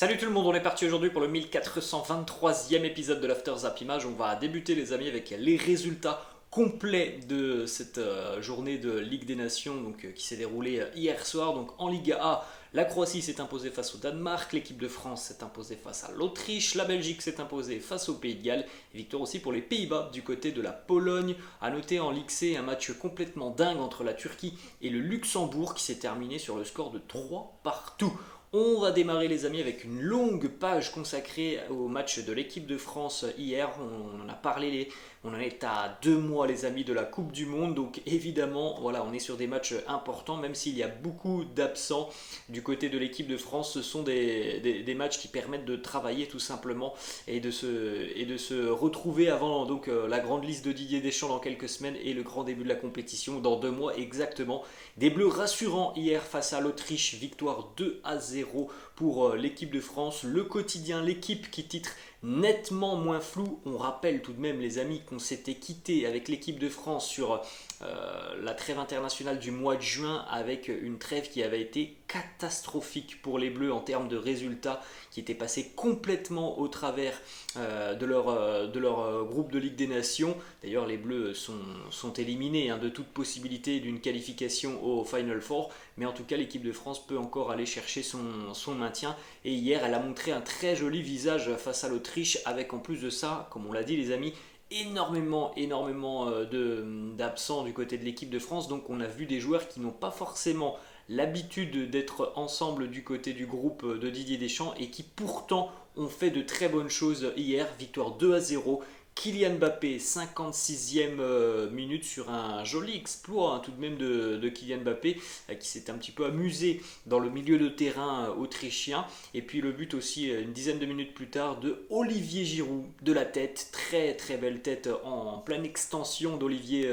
Salut tout le monde, on est parti aujourd'hui pour le 1423e épisode de l'After Zap Image. On va débuter les amis avec les résultats complets de cette journée de Ligue des Nations qui s'est déroulée hier soir. Donc en Ligue A, la Croatie s'est imposée face au Danemark, l'équipe de France s'est imposée face à l'Autriche, la Belgique s'est imposée face au Pays de Galles, et victoire aussi pour les Pays-Bas du côté de la Pologne. A noter en Ligue C un match complètement dingue entre la Turquie et le Luxembourg qui s'est terminé sur le score de 3 partout. On va démarrer les amis avec une longue page consacrée au match de l'équipe de France hier. On en a parlé, on en est à 2 mois les amis de la Coupe du Monde. Donc évidemment, voilà, on est sur des matchs importants, même s'il y a beaucoup d'absents du côté de l'équipe de France. Ce sont des matchs qui permettent de travailler tout simplement et de se retrouver avant la grande liste de Didier Deschamps dans quelques semaines et le grand début de la compétition dans 2 mois exactement. Des Bleus rassurants hier face à l'Autriche, victoire 2-0 pour l'équipe de France. Le quotidien, l'équipe qui titre nettement moins flou. On rappelle tout de même les amis qu'on s'était quitté avec l'équipe de France sur la trêve internationale du mois de juin avec une trêve qui avait été catastrophique pour les Bleus en termes de résultats, qui était passé complètement au travers de leur groupe de Ligue des Nations. D'ailleurs les Bleus sont éliminés de toute possibilité d'une qualification au Final Four, mais en tout cas l'équipe de France peut encore aller chercher son maintien, et hier elle a montré un très joli visage face à l'Autriche avec en plus de ça, comme on l'a dit les amis, énormément d'absents du côté de l'équipe de France. Donc on a vu des joueurs qui n'ont pas forcément l'habitude d'être ensemble du côté du groupe de Didier Deschamps et qui pourtant ont fait de très bonnes choses hier. Victoire 2-0. Kylian Mbappé, 56e minute sur un joli exploit tout de même de Kylian Mbappé qui s'est un petit peu amusé dans le milieu de terrain autrichien. Et puis le but aussi une dizaine de minutes plus tard de Olivier Giroud de la tête, très très belle tête en pleine extension d'Olivier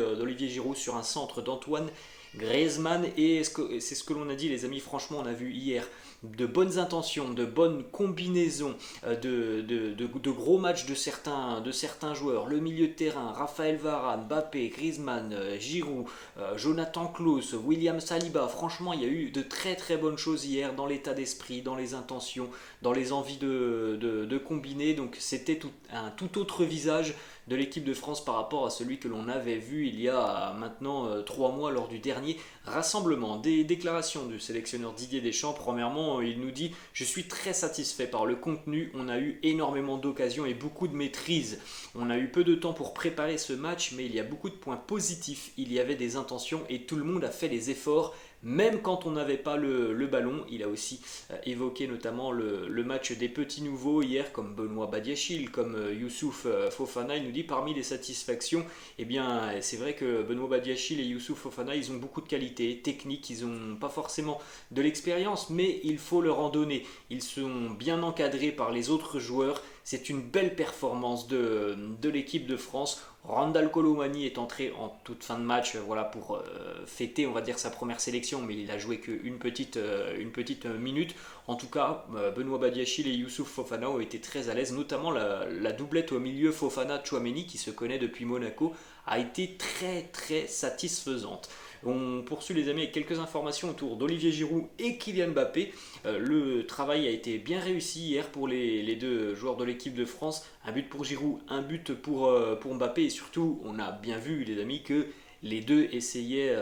Giroud sur un centre d'Antoine Griezmann. Et c'est ce que l'on a dit les amis, franchement on a vu hier de bonnes intentions, de bonnes combinaisons, de gros matchs de certains joueurs. Le milieu de terrain, Raphaël Varane, Mbappé, Griezmann, Giroud, Jonathan Klaus, William Saliba. Franchement, il y a eu de très très bonnes choses hier dans l'état d'esprit, dans les intentions, dans les envies de combiner. Donc c'était un tout autre visage de l'équipe de France par rapport à celui que l'on avait vu il y a maintenant 3 mois lors du dernier rassemblement. Des déclarations du sélectionneur Didier Deschamps. Premièrement, il nous dit: je suis très satisfait par le contenu, on a eu énormément d'occasions et beaucoup de maîtrise. On a eu peu de temps pour préparer ce match, mais il y a beaucoup de points positifs, il y avait des intentions et tout le monde a fait les efforts, même quand on n'avait pas le ballon. Il a aussi évoqué notamment le match des petits nouveaux hier, comme Benoît Badiachil, comme Youssouf Fofana. Il nous dit parmi les satisfactions, eh bien c'est vrai que Benoît Badiachil et Youssouf Fofana, ils ont beaucoup de qualités techniques, ils n'ont pas forcément de l'expérience, mais il faut leur en donner. Ils sont bien encadrés par les autres joueurs. C'est une belle performance de l'équipe de France. Randal Colomani est entré en toute fin de match pour fêter on va dire sa première sélection, mais il a joué qu'une petite minute. En tout cas, Benoît Badiachil et Youssouf Fofana ont été très à l'aise, notamment la doublette au milieu Fofana-Chouameni qui se connaît depuis Monaco a été très très satisfaisante. On poursuit les amis avec quelques informations autour d'Olivier Giroud et Kylian Mbappé. Le travail a été bien réussi hier pour les deux joueurs de l'équipe de France. Un but pour Giroud, un but pour Mbappé, et surtout on a bien vu les amis que les deux essayaient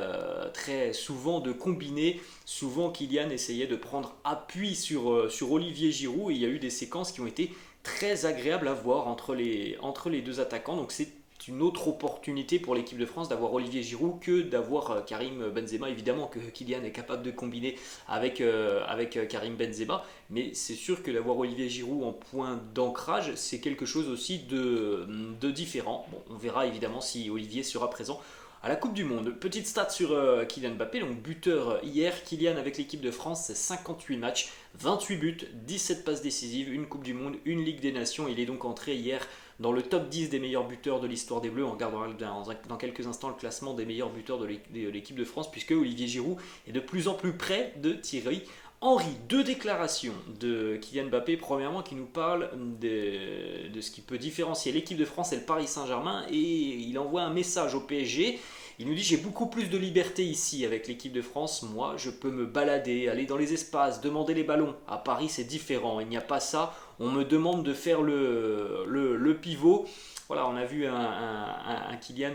très souvent de combiner. Souvent Kylian essayait de prendre appui sur Olivier Giroud, et il y a eu des séquences qui ont été très agréables à voir entre les deux attaquants. Donc c'est une autre opportunité pour l'équipe de France d'avoir Olivier Giroud que d'avoir Karim Benzema. Évidemment que Kylian est capable de combiner avec Karim Benzema, mais c'est sûr que d'avoir Olivier Giroud en point d'ancrage, c'est quelque chose aussi de différent. Bon, on verra évidemment si Olivier sera présent à la Coupe du Monde. Petite stat sur Kylian Mbappé, donc buteur hier. Kylian avec l'équipe de France, c'est 58 matchs, 28 buts, 17 passes décisives, une Coupe du Monde, une Ligue des Nations. Il est donc entré hier dans le top 10 des meilleurs buteurs de l'histoire des Bleus. On regardera dans quelques instants le classement des meilleurs buteurs de l'équipe de France, puisque Olivier Giroud est de plus en plus près de Thierry Henry. Deux déclarations de Kylian Mbappé, premièrement, qui nous parle de ce qui peut différencier l'équipe de France et le Paris Saint-Germain, et il envoie un message au PSG Il nous dit: j'ai beaucoup plus de liberté ici avec l'équipe de France. Moi, je peux me balader, aller dans les espaces, demander les ballons. À Paris, c'est différent. Il n'y a pas ça. On me demande de faire le pivot. Voilà, on a vu un Kylian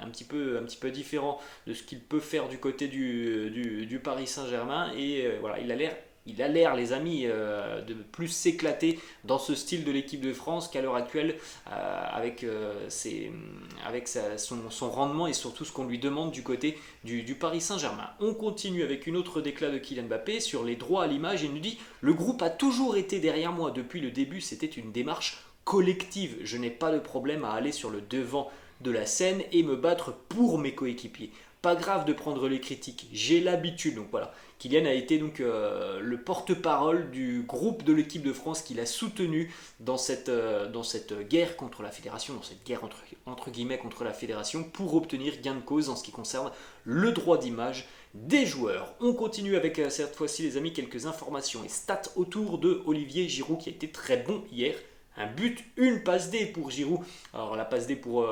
un petit peu différent de ce qu'il peut faire du côté du Paris Saint-Germain. Et voilà, il a l'air, les amis, de plus s'éclater dans ce style de l'équipe de France qu'à l'heure actuelle, avec son rendement et surtout ce qu'on lui demande du côté du Paris Saint-Germain. On continue avec une autre déclat de Kylian Mbappé sur les droits à l'image. Il nous dit: le groupe a toujours été derrière moi depuis le début, c'était une démarche collective. Je n'ai pas de problème à aller sur le devant de la scène et me battre pour mes coéquipiers. Pas grave de prendre les critiques, j'ai l'habitude. Donc voilà, Kylian a été donc le porte-parole du groupe de l'équipe de France qu'il a soutenu dans cette guerre contre la fédération, dans cette guerre entre guillemets contre la fédération, pour obtenir gain de cause en ce qui concerne le droit d'image des joueurs. On continue avec cette fois-ci, les amis, quelques informations et stats autour de Olivier Giroud, qui a été très bon hier. Un but, une passe D pour Giroud. Alors la passe D pour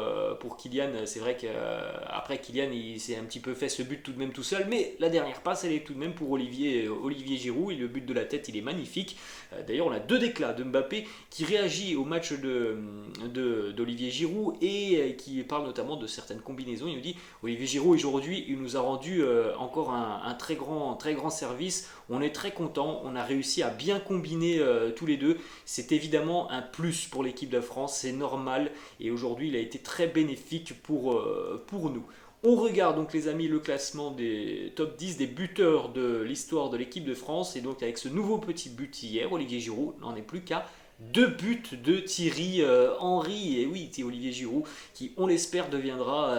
Kylian, c'est vrai qu'après Kylian il s'est un petit peu fait ce but tout de même tout seul, mais la dernière passe elle est tout de même pour Olivier Giroud, et le but de la tête il est magnifique. D'ailleurs on a deux déclats de Mbappé qui réagit au match d'Olivier Giroud et qui parle notamment de certaines combinaisons. Il nous dit: Olivier Giroud aujourd'hui il nous a rendu encore un très grand service. On est très content, on a réussi à bien combiner tous les deux. C'est évidemment un plus pour l'équipe de France, c'est normal, et aujourd'hui il a été très bénéfique pour nous. On regarde donc, les amis, le classement des top 10 des buteurs de l'histoire de l'équipe de France, et donc avec ce nouveau petit but hier, Olivier Giroud n'en est plus qu'à 2 buts de Thierry Henry. Et oui, Olivier Giroud qui, on l'espère, deviendra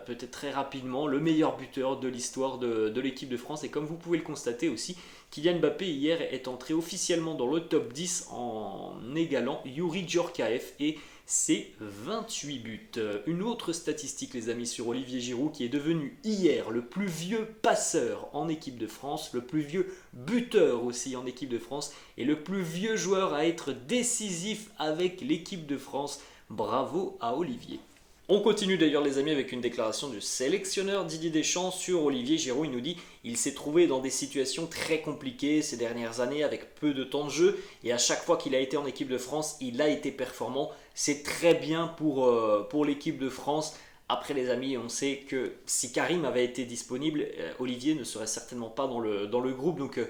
peut-être très rapidement le meilleur buteur de l'histoire de l'équipe de France. Et comme vous pouvez le constater aussi, Kylian Mbappé hier est entré officiellement dans le top 10 en égalant Youri Djorkaeff et ses 28 buts. Une autre statistique, les amis, sur Olivier Giroud, qui est devenu hier le plus vieux passeur en équipe de France, le plus vieux buteur aussi en équipe de France, et le plus vieux joueur à être décisif avec l'équipe de France. Bravo à Olivier. On continue d'ailleurs, les amis, avec une déclaration du sélectionneur Didier Deschamps sur Olivier Giroud. Il nous dit: il s'est trouvé dans des situations très compliquées ces dernières années avec peu de temps de jeu, et à chaque fois qu'il a été en équipe de France, il a été performant. C'est très bien pour l'équipe de France. Après, les amis, on sait que si Karim avait été disponible, Olivier ne serait certainement pas dans le groupe. Donc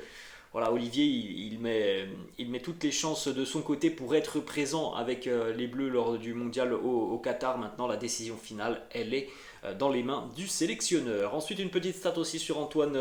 voilà, Olivier, il met toutes les chances de son côté pour être présent avec les Bleus lors du mondial au Qatar. Maintenant, la décision finale, elle est dans les mains du sélectionneur. Ensuite, une petite stat aussi sur Antoine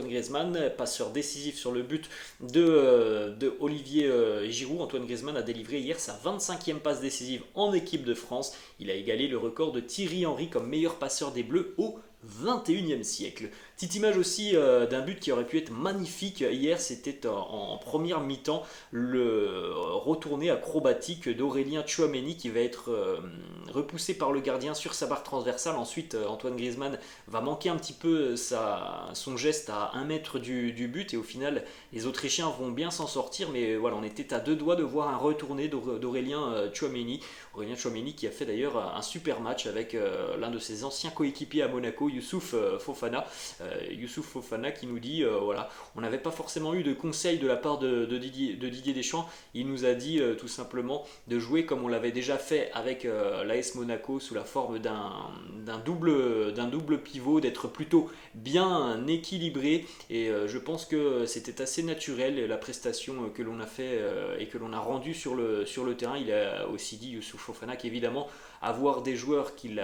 Griezmann, passeur décisif sur le but de Olivier Giroud. Antoine Griezmann a délivré hier sa 25e passe décisive en équipe de France. Il a égalé le record de Thierry Henry comme meilleur passeur des Bleus au 21e siècle. Petite image aussi d'un but qui aurait pu être magnifique hier, c'était en première mi-temps, le retourné acrobatique d'Aurélien Tchouaméni qui va être repoussé par le gardien sur sa barre transversale. Ensuite, Antoine Griezmann va manquer un petit peu son geste à 1 mètre du but, et au final, les Autrichiens vont bien s'en sortir, mais voilà, on était à 2 doigts de voir un retourné d'Aurélien Tchouaméni. Aurélien Tchouaméni qui a fait d'ailleurs un super match avec l'un de ses anciens coéquipiers à Monaco, Youssouf Fofana. Youssouf Fofana qui nous dit voilà, on n'avait pas forcément eu de conseils de la part de Didier Deschamps. Il nous a dit tout simplement de jouer comme on l'avait déjà fait avec l'AS Monaco, sous la forme d'un double pivot, d'être plutôt bien équilibré, et je pense que c'était assez naturel la prestation que l'on a fait et que l'on a rendue sur le terrain. Il a aussi dit, Youssouf Fofana, qu'évidemment avoir des joueurs qu'il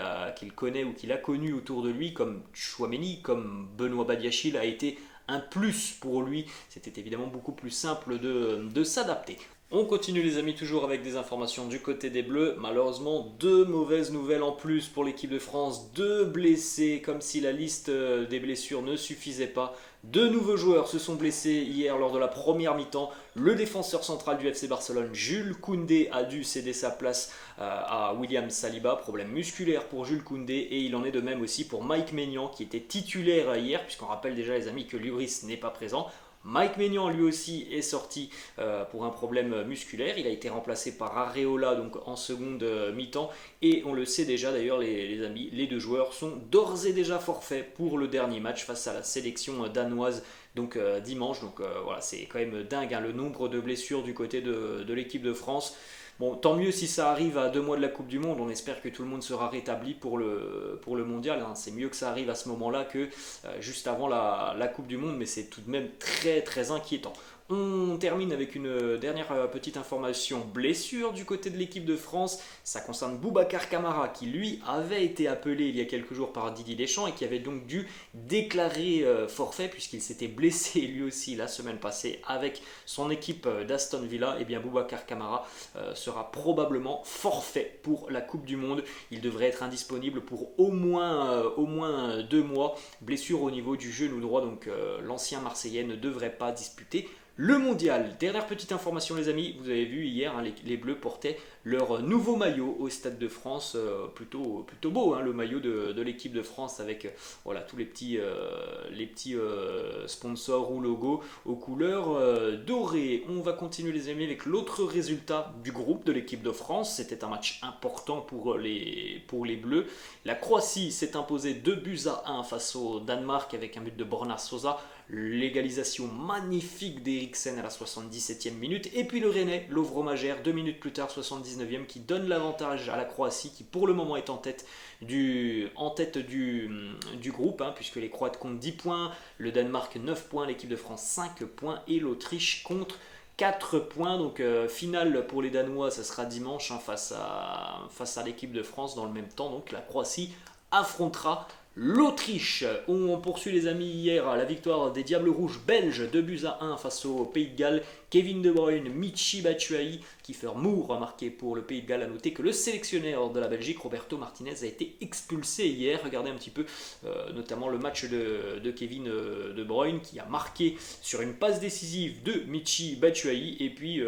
connaît ou qu'il a connus autour de lui, comme Tchouaméni, comme Benoît Badiachil, a été un plus pour lui. C'était évidemment beaucoup plus simple de s'adapter. On continue, les amis, toujours avec des informations du côté des Bleus. Malheureusement, 2 mauvaises nouvelles en plus pour l'équipe de France. 2 blessés, comme si la liste des blessures ne suffisait pas. 2 nouveaux joueurs se sont blessés hier lors de la première mi-temps. Le défenseur central du FC Barcelone, Jules Koundé, a dû céder sa place à William Saliba. Problème musculaire pour Jules Koundé, et il en est de même aussi pour Mike Maignan, qui était titulaire hier, puisqu'on rappelle déjà, les amis, que Lloris n'est pas présent. Mike Maignan lui aussi est sorti pour un problème musculaire. Il a été remplacé par Areola donc en seconde mi-temps. Et on le sait déjà d'ailleurs les amis, les deux joueurs sont d'ores et déjà forfaits pour le dernier match face à la sélection danoise donc dimanche. Donc voilà, c'est quand même dingue hein, le nombre de blessures du côté de l'équipe de France. Bon, tant mieux si ça arrive à 2 mois de la Coupe du Monde. On espère que tout le monde sera rétabli pour le mondial. Hein. C'est mieux que ça arrive à ce moment-là que juste avant la Coupe du Monde, mais c'est tout de même très très inquiétant. On termine avec une dernière petite information blessure du côté de l'équipe de France. Ça concerne Boubacar Kamara qui lui avait été appelé il y a quelques jours par Didier Deschamps et qui avait donc dû déclarer forfait puisqu'il s'était blessé lui aussi la semaine passée avec son équipe d'Aston Villa. Et bien Boubacar Kamara sera probablement forfait pour la Coupe du Monde. Il devrait être indisponible pour au moins 2 mois. Blessure au niveau du genou droit, donc l'ancien Marseillais ne devrait pas disputer le mondial. Dernière petite information les amis, vous avez vu hier, hein, les Bleus portaient leur nouveau maillot au Stade de France, plutôt beau, hein, le maillot de l'équipe de France avec voilà, tous les petits sponsors ou logos aux couleurs dorées. On va continuer les amis avec l'autre résultat du groupe de l'équipe de France. C'était un match important pour les Bleus. La Croatie s'est imposée 2-1 face au Danemark avec un but de Borna Sosa. L'égalisation magnifique d'Eriksen à la 77e minute. Et puis le Rennais, Lovro Majer, 2 minutes plus tard, 79e, qui donne l'avantage à la Croatie, qui pour le moment est en tête du groupe, hein, puisque les Croates comptent 10 points, le Danemark 9 points, l'équipe de France 5 points et l'Autriche compte 4 points. Donc finale pour les Danois, ça sera dimanche hein, face à l'équipe de France dans le même temps. Donc la Croatie affrontera l'Autriche. On poursuit les amis hier la victoire des Diables Rouges belges 2-1 face au Pays de Galles. Kevin De Bruyne, Michy Batshuayi, Kiefer Moore a marqué pour le Pays de Galles. A noter que le sélectionneur de la Belgique, Roberto Martinez, a été expulsé hier. Regardez un petit peu notamment le match de Kevin De Bruyne qui a marqué sur une passe décisive de Michy Batshuayi et puis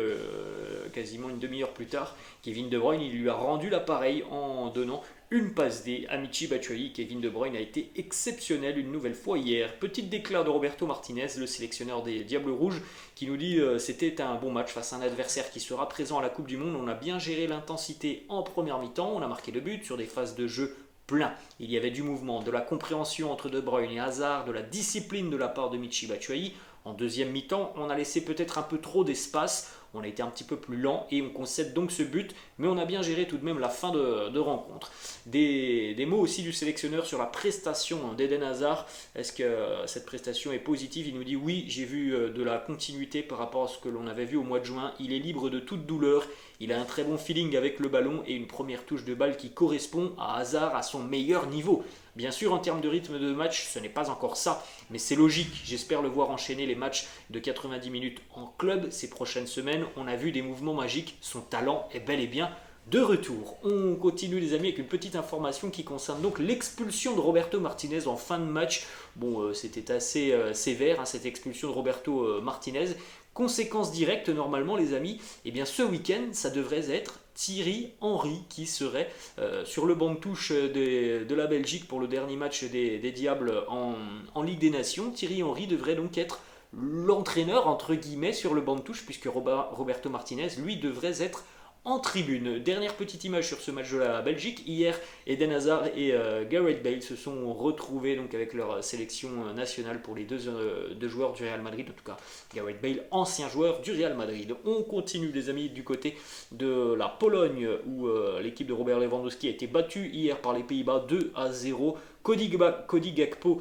quasiment une demi-heure plus tard, Kevin De Bruyne il lui a rendu l'appareil en donnant une passe D à Michy Batshuayi. Kevin De Bruyne a été exceptionnel une nouvelle fois hier. Petite déclaration de Roberto Martinez, le sélectionneur des Diables Rouges, qui nous dit c'était un bon match face à un adversaire qui sera présent à la Coupe du Monde. On a bien géré l'intensité en première mi-temps, on a marqué 2 buts sur des phases de jeu plein. Il y avait du mouvement, de la compréhension entre De Bruyne et Hazard, de la discipline de la part de Michy Batshuayi. En deuxième mi-temps, on a laissé peut-être un peu trop d'espace. On a été un petit peu plus lent et on concède donc ce but, mais on a bien géré tout de même la fin de rencontre. Des mots aussi du sélectionneur sur la prestation d'Eden Hazard. Est-ce que cette prestation est positive? Il nous dit oui, j'ai vu de la continuité par rapport à ce que l'on avait vu au mois de juin. Il est libre de toute douleur, il a un très bon feeling avec le ballon et une première touche de balle qui correspond à Hazard à son meilleur niveau. Bien sûr, en termes de rythme de match, ce n'est pas encore ça, mais c'est logique. J'espère le voir enchaîner les matchs de 90 minutes en club ces prochaines semaines. On a vu des mouvements magiques, son talent est bel et bien de retour. On continue les amis avec une petite information qui concerne donc l'expulsion de Roberto Martinez en fin de match. Bon, c'était assez sévère hein, cette expulsion de Roberto Martinez. Conséquence directe normalement les amis, eh bien ce week-end ça devrait être Thierry Henry qui serait sur le banc de touche de la Belgique pour le dernier match des Diables en Ligue des Nations. Thierry Henry devrait donc être l'entraîneur entre guillemets sur le banc de touche puisque Roberto Martinez lui devrait être en tribune. Dernière petite image sur ce match de la Belgique. Hier, Eden Hazard et Gareth Bale se sont retrouvés donc avec leur sélection nationale pour les deux joueurs du Real Madrid. En tout cas, Gareth Bale, ancien joueur du Real Madrid. On continue les amis du côté de la Pologne où l'équipe de Robert Lewandowski a été battue hier par les Pays-Bas 2-0. Cody Gakpo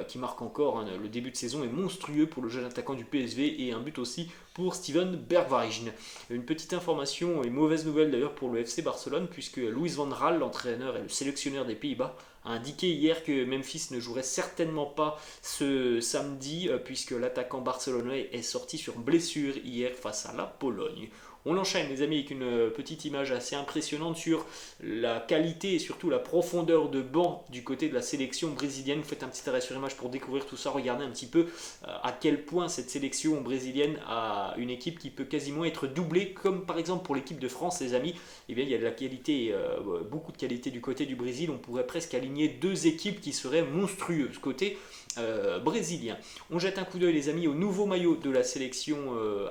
qui marque encore hein, le début de saison est monstrueux pour le jeune attaquant du PSV et un but aussi pour Steven Bergwijn. Une petite information et mauvaise nouvelle d'ailleurs pour le FC Barcelone puisque Louis van Gaal, l'entraîneur et le sélectionneur des Pays-Bas, a indiqué hier que Memphis ne jouerait certainement pas ce samedi puisque l'attaquant barcelonais est sorti sur blessure hier face à la Pologne. On enchaîne les amis avec une petite image assez impressionnante sur la qualité et surtout la profondeur de banc du côté de la sélection brésilienne. Vous faites un petit arrêt sur image pour découvrir tout ça, regardez un petit peu à quel point cette sélection brésilienne a une équipe qui peut quasiment être doublée, comme par exemple pour l'équipe de France les amis. Eh bien, il y a de la qualité, beaucoup de qualité du côté du Brésil, on pourrait presque aligner aligner deux équipes qui seraient monstrueuses côté brésilien. On jette un coup d'œil les amis au nouveau maillot de la sélection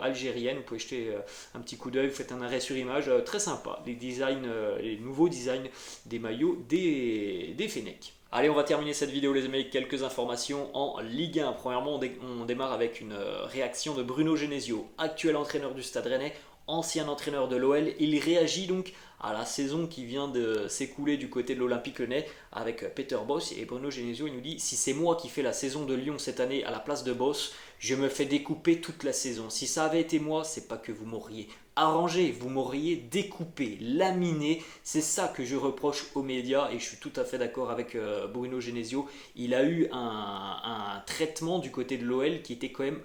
algérienne. Vous pouvez jeter un petit coup d'œil, vous faites un arrêt sur image, très sympa. Les nouveaux designs des maillots des Fennecs. Allez, on va terminer cette vidéo les amis avec quelques informations en Ligue 1. Premièrement, on démarre avec une réaction de Bruno Genesio, actuel entraîneur du Stade Rennais, ancien entraîneur de l'OL. Il réagit donc à la saison qui vient de s'écouler du côté de l'Olympique Lyonnais avec Peter Bosz. Et Bruno Genesio il nous dit: si c'est moi qui fais la saison de Lyon cette année à la place de Bosz, je me fais découper toute la saison. Si ça avait été moi, c'est pas que vous m'auriez arrangé, vous m'auriez découpé, laminé. C'est ça que je reproche aux médias et je suis tout à fait d'accord avec Bruno Genesio. Il a eu un traitement du côté de l'OL qui était quand même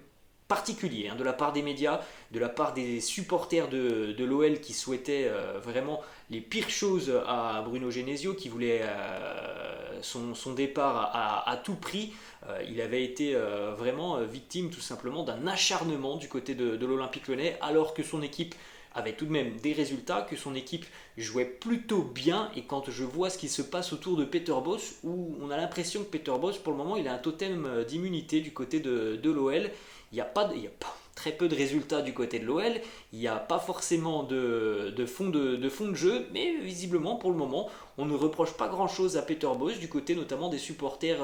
particulier de la part des médias, de la part des supporters de l'OL qui souhaitaient vraiment les pires choses à Bruno Genesio, qui voulait son départ à tout prix. Il avait été vraiment victime tout simplement d'un acharnement du côté de l'Olympique Lyonnais, alors que son équipe avait tout de même des résultats, que son équipe jouait plutôt bien. Et quand je vois ce qui se passe autour de Peter Bosz, où on a l'impression que Peter Bosz pour le moment il a un totem d'immunité du côté de l'OL. Il n'y a pas très peu de résultats du côté de l'OL, il n'y a pas forcément de fond de jeu, mais visiblement pour le moment on ne reproche pas grand chose à Peter Bosz du côté notamment des supporters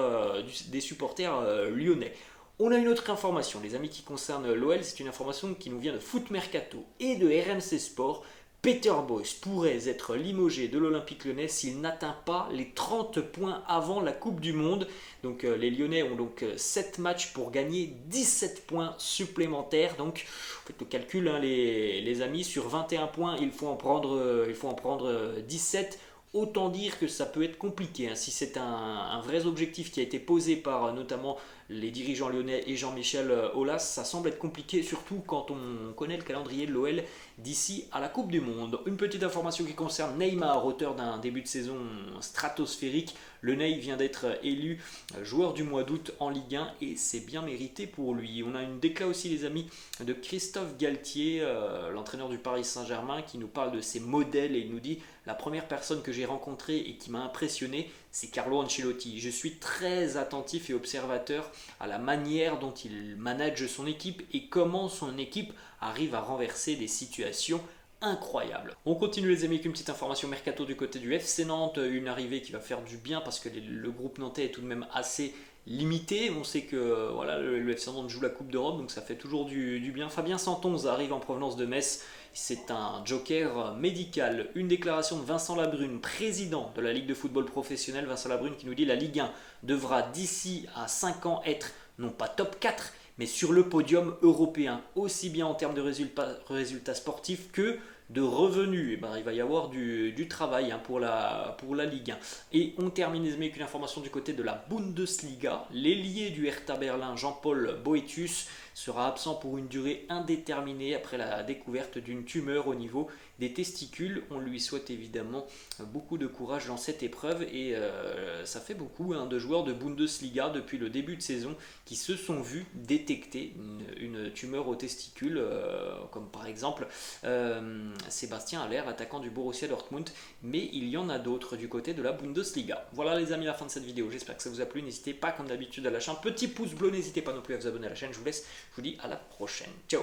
lyonnais. On a une autre information les amis qui concerne l'OL, c'est une information qui nous vient de Foot Mercato et de RMC Sport. Peter Bosz pourrait être limogé de l'Olympique Lyonnais s'il n'atteint pas les 30 points avant la Coupe du Monde. Donc les Lyonnais ont donc 7 matchs pour gagner 17 points supplémentaires. Donc faites le calcul les amis, sur 21 points il faut en prendre 17. Autant dire que ça peut être compliqué si c'est un vrai objectif qui a été posé par notamment les dirigeants lyonnais et Jean-Michel Aulas. Ça semble être compliqué, surtout quand on connaît le calendrier de l'OL d'ici à la Coupe du Monde. Une petite information qui concerne Neymar, auteur d'un début de saison stratosphérique. Le Ney vient d'être élu joueur du mois d'août en Ligue 1 et c'est bien mérité pour lui. On a une déclat aussi les amis de Christophe Galtier, l'entraîneur du Paris Saint-Germain, qui nous parle de ses modèles et il nous dit: la première personne que j'ai rencontrée et qui m'a impressionné, c'est Carlo Ancelotti. Je suis très attentif et observateur à la manière dont il manage son équipe et comment son équipe arrive à renverser des situations incroyables. On continue les amis avec une petite information mercato du côté du FC Nantes, une arrivée qui va faire du bien parce que le groupe nantais est tout de même assez limité. On sait que le FC Nantes joue la Coupe d'Europe, donc ça fait toujours du bien. Fabien Santonze arrive en provenance de Metz. C'est un joker médical. Une déclaration de Vincent Labrune, président de la Ligue de football professionnel. Vincent Labrune qui nous dit: la Ligue 1 devra d'ici à 5 ans être non pas top 4, mais sur le podium européen, aussi bien en termes de résultats sportifs que de revenus. Il va y avoir du travail pour la Ligue 1. Et on termine avec une information du côté de la Bundesliga. L'ailier du Hertha Berlin, Jean-Paul Boetius, sera absent pour une durée indéterminée après la découverte d'une tumeur au niveau des testicules. On lui souhaite évidemment beaucoup de courage dans cette épreuve et ça fait beaucoup de joueurs de Bundesliga depuis le début de saison qui se sont vus détecter une tumeur aux testicules, comme par exemple Sébastien Haller, attaquant du Borussia Dortmund, mais il y en a d'autres du côté de la Bundesliga. Voilà les amis, la fin de cette vidéo, j'espère que ça vous a plu. N'hésitez pas comme d'habitude à lâcher un petit pouce bleu, n'hésitez pas non plus à vous abonner à la chaîne. Je vous dis à la prochaine, ciao.